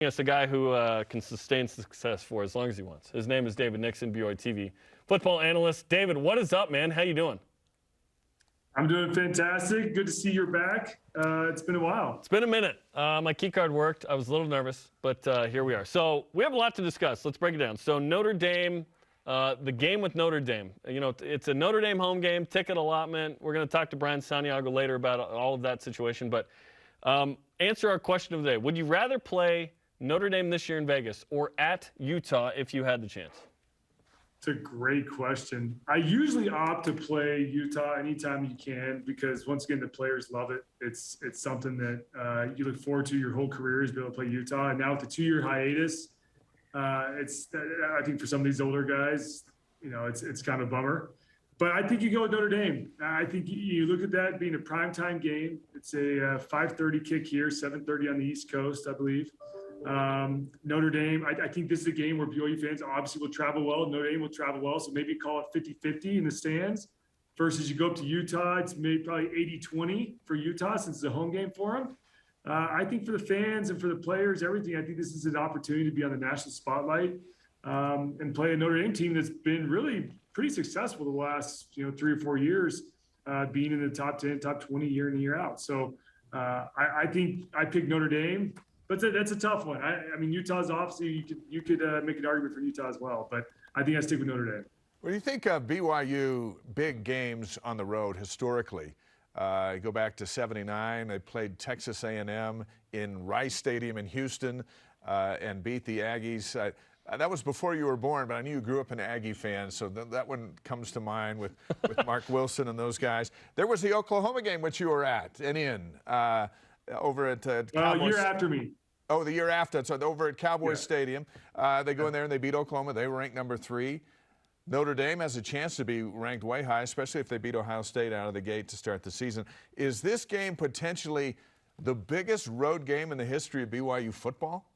It's a guy who can sustain success for as long as he wants. His name is David Nixon, BYUtv football analyst. David, what is up, man? How you doing? I'm doing fantastic. Good to see you're back. It's been a while. It's been a minute. My key card worked. I was a little nervous, but here we are. So we have a lot to discuss. Let's break it down. So Notre Dame, the game with Notre Dame. You know, it's a Notre Dame home game, ticket allotment. We're going to talk to Brian Santiago later about all of that situation. But answer our question of the day. Would you rather play Notre Dame this year in Vegas or at Utah if you had the chance? It's a great question. I usually opt to play Utah anytime you can because, once again, the players love it. It's something that you look forward to your whole career is be able to play Utah. And now with the 2-year hiatus, I think for some of these older guys, you know, it's kind of a bummer. But I think you go with Notre Dame. I think you look at that being a primetime game. It's a 5:30 kick here, 7:30 on the East Coast, I believe. Notre Dame, I think this is a game where BYU fans obviously will travel well. Notre Dame will travel well, so maybe call it 50-50 in the stands. Versus you go up to Utah, it's maybe probably 80-20 for Utah since it's a home game for them. I think for the fans and for the players, everything, I think this is an opportunity to be on the national spotlight and play a Notre Dame team that's been really pretty successful the last 3 or 4 years, being in the top 10, top 20 year in and year out. So I think I picked Notre Dame. But that's a tough one. I mean, Utah's obviously you could make an argument for Utah as well, but I think I stick with Notre Dame. When you think of BYU big games on the road historically, you go back to '79. They played Texas A&M in Rice Stadium in Houston and beat the Aggies. That was before you were born, but I knew you grew up an Aggie fan, so that one comes to mind with Mark Wilson and those guys. There was the Oklahoma game, which you were at and in over at Cowboys. Year after me. Oh, the year after. So over at Cowboys Stadium, they go in there and they beat Oklahoma. They were ranked number 3. Notre Dame has a chance to be ranked way high, especially if they beat Ohio State out of the gate to start the season. Is this game potentially the biggest road game in the history of BYU football?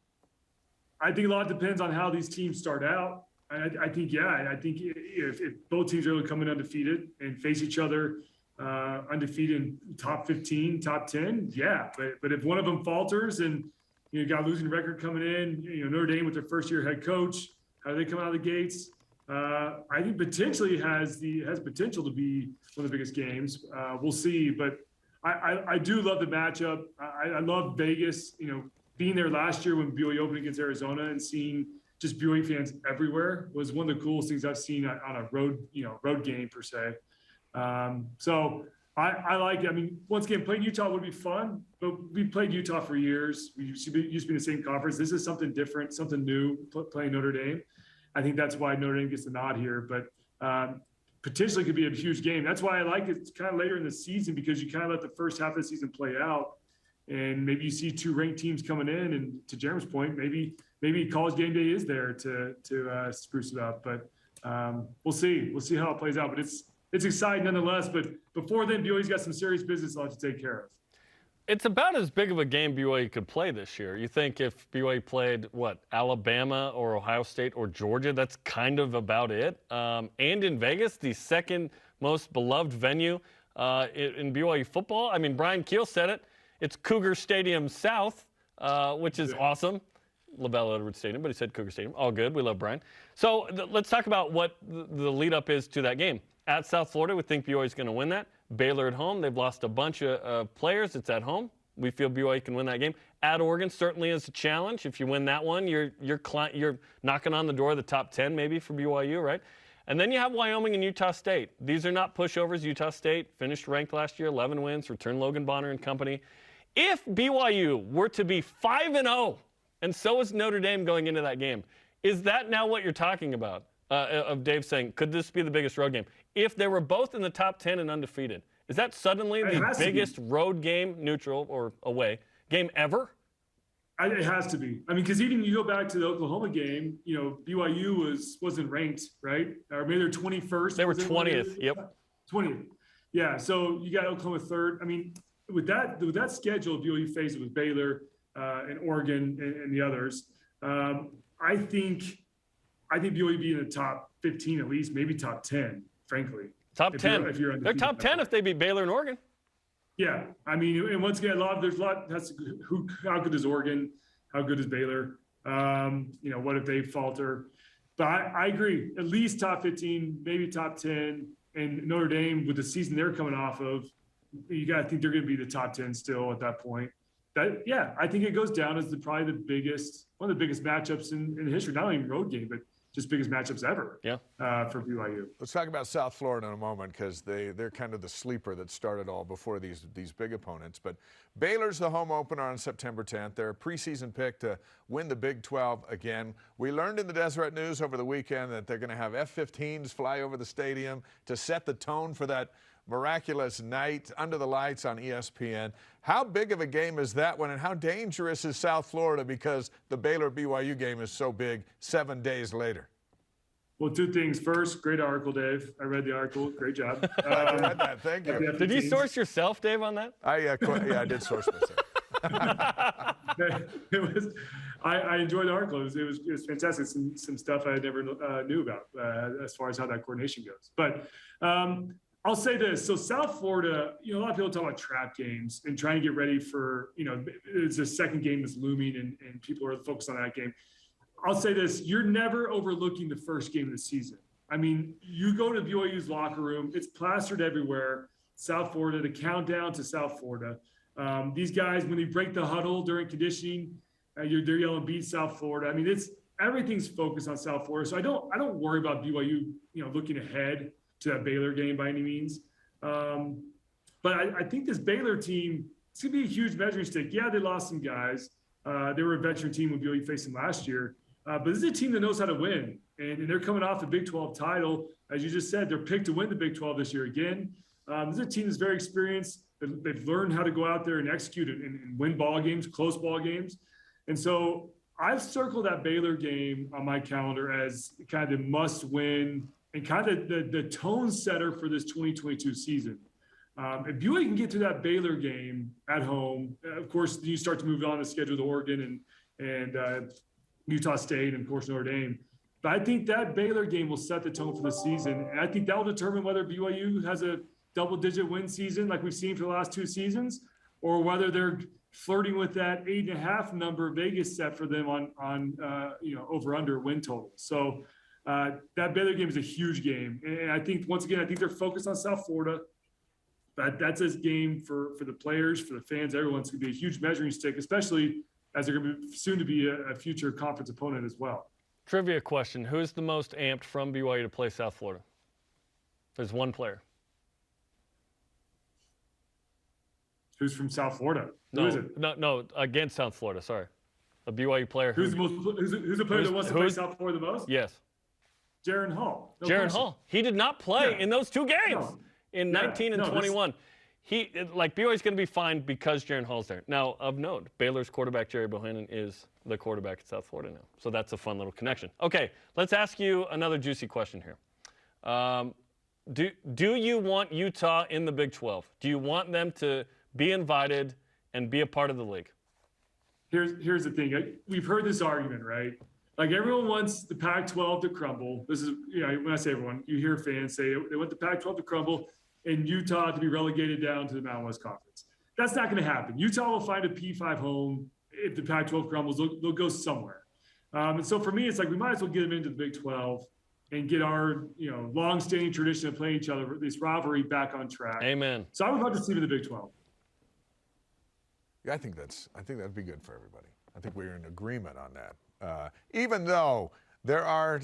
I think a lot depends on how these teams start out. I think if both teams are able to come in undefeated and face each other undefeated in top 15, top 10, yeah. But if one of them falters and you got a losing record coming in, Notre Dame with their first-year head coach, how do they come out of the gates? I think potentially has potential to be one of the biggest games. We'll see, but I do love the matchup. I love Vegas. Being there last year when BYU opened against Arizona and seeing just BYU fans everywhere was one of the coolest things I've seen on a road game per se. So I like it. I mean, once again, playing Utah would be fun, but we played Utah for years. We used to be in the same conference. This is something different, something new, playing Notre Dame. I think that's why Notre Dame gets the nod here, but potentially could be a huge game. That's why I like it kind of later in the season because you kind of let the first half of the season play out, and maybe you see 2 ranked teams coming in. And to Jarom's point, maybe College Game Day is there to spruce it up. But we'll see. We'll see how it plays out. But it's exciting nonetheless, but before then, BYU's got some serious business they'll have to take care of. It's about as big of a game BYU could play this year. You think if BYU played, Alabama or Ohio State or Georgia, that's kind of about it. And in Vegas, the second most beloved venue in BYU football. I mean, Brian Keel said it. It's Cougar Stadium South, which is awesome. LaBelle Edwards Stadium, but he said Cougar Stadium. All good. We love Brian. So let's talk about what the lead-up is to that game. At South Florida, we think BYU is going to win that. Baylor at home, they've lost a bunch of players. It's at home. We feel BYU can win that game. At Oregon certainly is a challenge. If you win that one, you're knocking on the door of the top 10 maybe for BYU, right? And then you have Wyoming and Utah State. These are not pushovers. Utah State finished ranked last year, 11 wins, returned Logan Bonner and company. If BYU were to be 5-0, and so is Notre Dame going into that game, is that now what you're talking about? Of Dave saying, could this be the biggest road game? If they were both in the top 10 and undefeated, is that suddenly the biggest road game, neutral or away, game ever? It has to be. I mean, because even you go back to the Oklahoma game, BYU wasn't ranked, right? Or maybe they're 21st. They were 20th. Yep. 20th. Yeah. So you got Oklahoma 3rd. I mean, with that schedule, BYU faced with Baylor and Oregon and the others. I think BYU be in the top 15 at least, maybe top 10, frankly. Top 10. They're top 10 if they beat Baylor and Oregon. Yeah. I mean, and once again, there's a lot. How good is Oregon? How good is Baylor? What if they falter? But I agree. At least top 15, maybe top 10. And Notre Dame, with the season they're coming off of, you got to think they're going to be the top 10 still at that point. I think it goes down as probably one of the biggest matchups in history. Not only road game, but just biggest matchups ever. Yeah. For BYU. Let's talk about South Florida in a moment, because they're kind of the sleeper that started all before these big opponents. But Baylor's the home opener on September 10th. They're a preseason pick to win the Big 12 again. We learned in the Deseret News over the weekend that they're going to have F-15s fly over the stadium to set the tone for that miraculous night under the lights on ESPN. How big of a game is that one, and how dangerous is South Florida because the Baylor-BYU game is so big 7 days later? Well, two things. First, great article, Dave. I read the article. Great job. I read that. Thank you. Did you source yourself, Dave, on that? I did source myself. I enjoyed the article. It was fantastic. Some stuff I never knew about as far as how that coordination goes. But I'll say this. So South Florida, a lot of people talk about trap games and trying to get ready for, it's a second game that's looming and people are focused on that game. I'll say this. You're never overlooking the first game of the season. I mean, you go to BYU's locker room, it's plastered everywhere. South Florida, the countdown to South Florida. These guys, when they break the huddle during conditioning, they're yelling, "Beat South Florida." I mean, everything's focused on South Florida. So I don't worry about BYU, looking ahead to that Baylor game by any means. But I think this Baylor team, it's going to be a huge measuring stick. Yeah, they lost some guys. They were a veteran team when BYU faced them last year. But this is a team that knows how to win. And they're coming off the Big 12 title. As you just said, they're picked to win the Big 12 this year again. This is a team that's very experienced. They've learned how to go out there and execute and win ball games, close ball games. And so I've circled that Baylor game on my calendar as kind of the must-win and kind of the tone setter for this 2022 season. If BYU can get to that Baylor game at home, of course, you start to move on the schedule with Oregon and Utah State and, of course, Notre Dame. But I think that Baylor game will set the tone for the season. And I think that will determine whether BYU has a double-digit win season like we've seen for the last two seasons, or whether they're flirting with that 8.5 number Vegas set for them on over-under win total. So that Baylor game is a huge game. And I think, once again, they're focused on South Florida. But that's a game for the players, for the fans, everyone's going to be a huge measuring stick, especially as they're going to be soon to be a future conference opponent as well. Trivia question. Who's the most amped from BYU to play South Florida? There's one player. Who's from South Florida? Who is it? No, against South Florida, sorry. A BYU player. Who's the player that wants to play South Florida the most? Yes. Jaron Hall. Jaron Hall. He did not play in those two games in 19 and 21. BYU's going to be fine because Jaron Hall's there. Now, of note, Baylor's quarterback, Jerry Bohannon, is the quarterback at South Florida now. So that's a fun little connection. Okay, let's ask you another juicy question here. Do you want Utah in the Big 12? Do you want them to be invited and be a part of the league? Here's the thing. We've heard this argument, right? Like, everyone wants the Pac-12 to crumble. This is, when I say everyone, you hear fans say they want the Pac-12 to crumble and Utah to be relegated down to the Mountain West Conference. That's not going to happen. Utah will find a P5 home. If the Pac-12 crumbles, they'll go somewhere. And so for me, it's like we might as well get them into the Big 12 and get our long-standing tradition of playing each other, this rivalry, back on track. Amen. So I would love to see them in the Big 12. Yeah, I think that'd be good for everybody. I think we're in agreement on that. Even though there are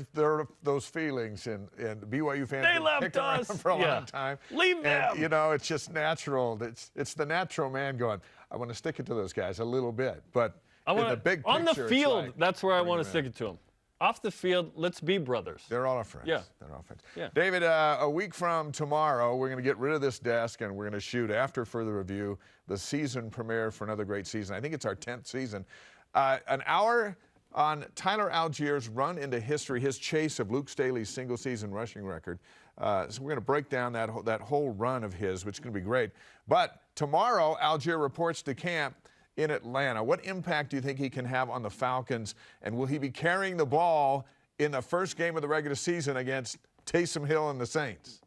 those feelings and BYU fans they left us for a long time. Leave them. And, it's just natural. It's the natural man going, I want to stick it to those guys a little bit. But in the big picture, on the field, that's where I want to stick it to them. Off the field, let's be brothers. They're all our friends. Yeah. They're all friends. Yeah. David, a week from tomorrow, we're going to get rid of this desk and we're going to shoot, after further review, the season premiere for another great season. I think it's our 10th season. An hour on Tyler Allgeier's run into history, his chase of Luke Staley's single-season rushing record. So we're going to break down that whole run of his, which is going to be great. But tomorrow, Allgeier reports to camp in Atlanta. What impact do you think he can have on the Falcons, and will he be carrying the ball in the first game of the regular season against Taysom Hill and the Saints?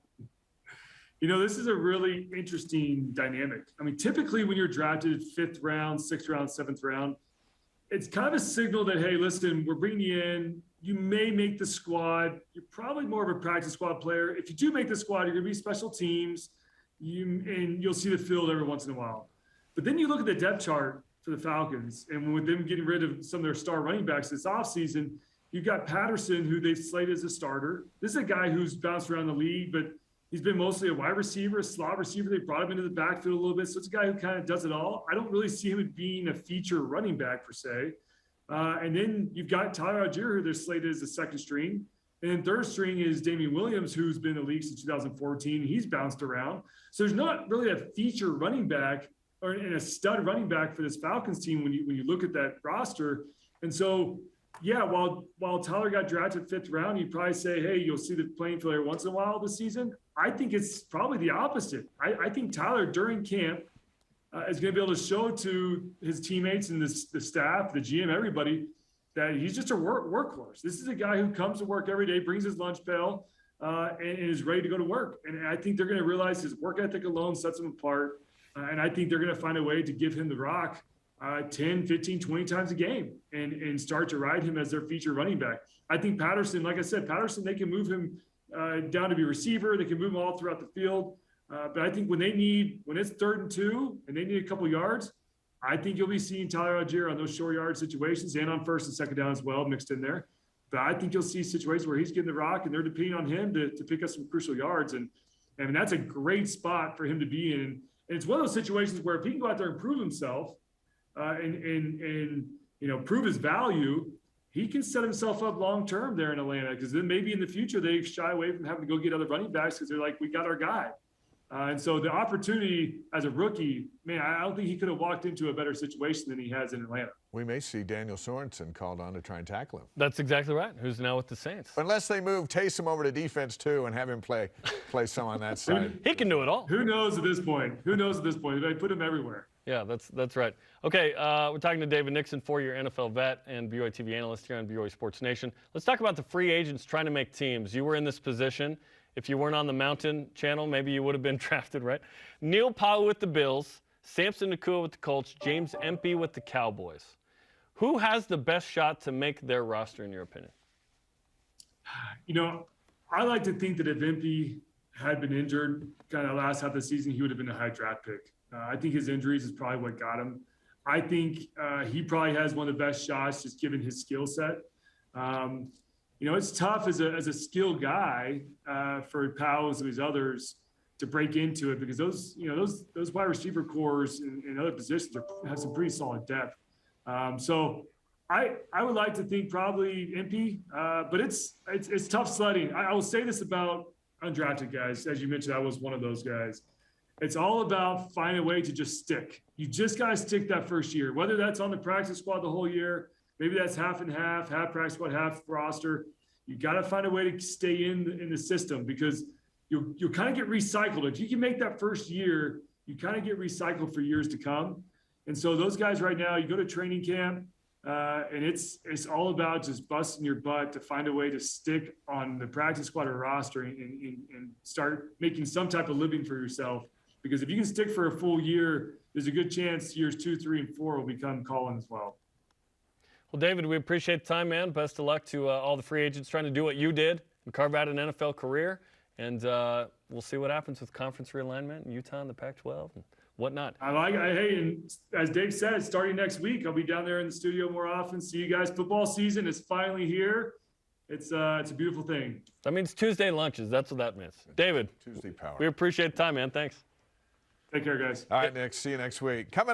This is a really interesting dynamic. I mean, typically when you're drafted 5th round, 6th round, 7th round, it's kind of a signal that, hey, listen, we're bringing you in. You may make the squad. You're probably more of a practice squad player. If you do make the squad, you're going to be special teams, and you'll see the field every once in a while. But then you look at the depth chart for the Falcons, and with them getting rid of some of their star running backs this offseason, you've got Patterson, who they've slated as a starter. This is a guy who's bounced around the league, but he's been mostly a wide receiver, a slot receiver. They brought him into the backfield a little bit. So it's a guy who kind of does it all. I don't really see him being a feature running back per se. And then you've got Tyler Algier, who they're slated as the second string. And then third string is Damian Williams, who's been in the league since 2014. He's bounced around. So there's not really a feature running back or a stud running back for this Falcons team when you look at that roster. And so, yeah, while Tyler got drafted 5th round, you'd probably say, hey, you'll see the playing field every once in a while this season. I think it's probably the opposite. I think Tyler, during camp, is going to be able to show to his teammates and the staff, the GM, everybody, that he's just a workhorse. This is a guy who comes to work every day, brings his lunch pail, and is ready to go to work. And I think they're going to realize his work ethic alone sets him apart. And I think they're going to find a way to give him the rock 10, 15, 20 times a game and start to ride him as their feature running back. I think Patterson, like I said, they can move him down to be receiver. They can move him all throughout the field. But I think when it's 3rd and 2 and they need a couple yards, I think you'll be seeing Tyler Algier on those short yard situations and on 1st and 2nd down as well mixed in there. But I think you'll see situations where he's getting the rock and they're depending on him to pick up some crucial yards. And that's a great spot for him to be in. And it's one of those situations where if he can go out there and prove himself and prove his value, he can set himself up long-term there in Atlanta, because then maybe in the future they shy away from having to go get other running backs because they're like, we got our guy. And so the opportunity as a rookie, man, I don't think he could have walked into a better situation than he has in Atlanta. We may see Daniel Sorensen called on to try and tackle him. That's exactly right. Who's now with the Saints. Unless they move Taysom over to defense too and have him play some on that side. He can do it all. Who knows at this point? They put him everywhere. Yeah, that's right. Okay, we're talking to David Nixon, 4-year NFL vet and BYUtv analyst here on BYU Sports Nation. Let's talk about the free agents trying to make teams. You were in this position. If you weren't on the Mountain Channel, maybe you would have been drafted, right? Neil Powell with the Bills, Samson Nacua with the Colts, James Empey with the Cowboys. Who has the best shot to make their roster, in your opinion? I like to think that if Empey had been injured kind of last half of the season, he would have been a high draft pick. I think his injuries is probably what got him. I think he probably has one of the best shots just given his skill set. It's tough as a skilled guy for Powell and these others to break into it, because those wide receiver cores and other positions have some pretty solid depth. So I would like to think probably Empey, but it's tough sledding. I will say this about undrafted guys. As you mentioned, I was one of those guys. It's all about finding a way to just stick. You just got to stick that first year, whether that's on the practice squad the whole year, maybe that's half and half practice squad, half roster. You got to find a way to stay in the system, because you'll kind of get recycled. If you can make that first year, you kind of get recycled for years to come. And so those guys right now, you go to training camp, and it's all about just busting your butt to find a way to stick on the practice squad or roster and start making some type of living for yourself. Because if you can stick for a full year, there's a good chance years 2, 3, and 4 will become calling as well. Well, David, we appreciate the time, man. Best of luck to all the free agents trying to do what you did and carve out an NFL career. And we'll see what happens with conference realignment in Utah and the Pac-12 and whatnot. Hey, and as Dave said, starting next week, I'll be down there in the studio more often. See you guys. Football season is finally here. It's a beautiful thing. That means Tuesday lunches. That's what that means. David, Tuesday power. We appreciate the time, man. Thanks. Take care, guys. All right, Nick. See you next week. Coming